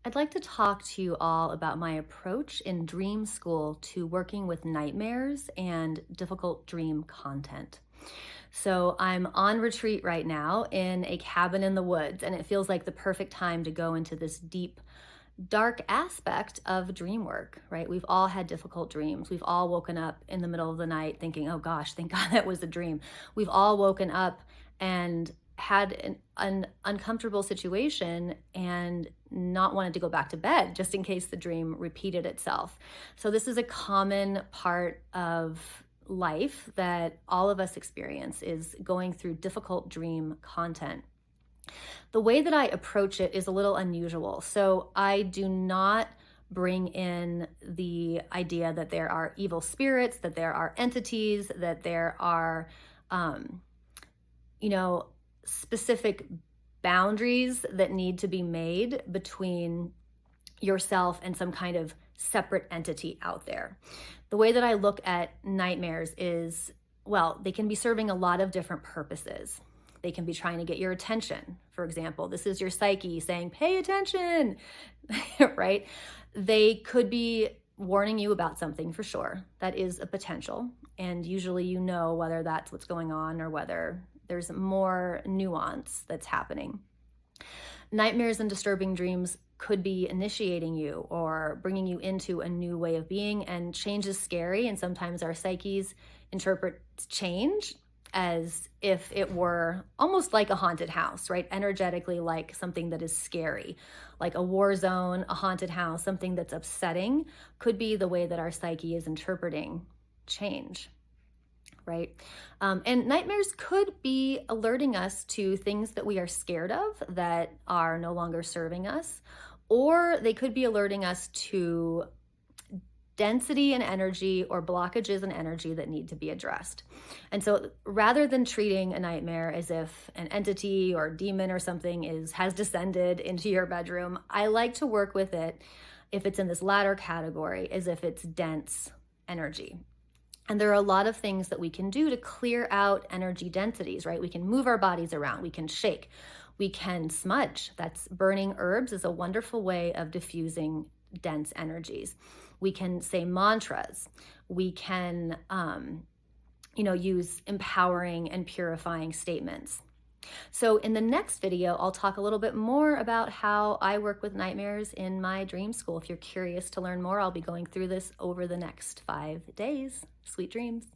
I'd like to talk to you all about my approach in dream school to working with nightmares and difficult dream content. So, I'm on retreat right now in a cabin in the woods, and it feels like the perfect time to go into this deep, dark aspect of dream work, right? We've all had difficult dreams. We've all woken up in the middle of the night thinking, oh gosh, thank God that was a dream. We've all woken up and had an uncomfortable situation and not wanted to go back to bed just in case the dream repeated itself. So, this is a common part of life that all of us experience is going through difficult dream content. The way that I approach it is a little unusual. So I do not bring in the idea that there are evil spirits, that there are entities, that there are, um, you know, specific boundaries that need to be made between yourself and some kind of separate entity out there. The way that I look at nightmares is, well, they can be serving a lot of different purposes. They can be trying to get your attention. For example, this is your psyche saying, pay attention, right? They could be warning you about something for sure. That is a potential. And usually you know whether that's what's going on or whether there's more nuance that's happening. Nightmares and disturbing dreams could be initiating you or bringing you into a new way of being, and change is scary, and sometimes our psyches interpret change as if it were almost like a haunted house, right? Energetically, like something that is scary, like a war zone, a haunted house, something that's upsetting could be the way that our psyche is interpreting change, right? And nightmares could be alerting us to things that we are scared of that are no longer serving us, or they could be alerting us to density and energy or blockages and energy that need to be addressed. And so rather than treating a nightmare as if an entity or demon or something has descended into your bedroom, I like to work with it, if it's in this latter category, as if it's dense energy. And there are a lot of things that we can do to clear out energy densities, right? We can move our bodies around, we can shake, we can smudge. That's burning herbs is a wonderful way of diffusing dense energies. We can say mantras. We can, use empowering and purifying statements. So in the next video, I'll talk a little bit more about how I work with nightmares in my dream school. If you're curious to learn more, I'll be going through this over the next 5 days. Sweet dreams.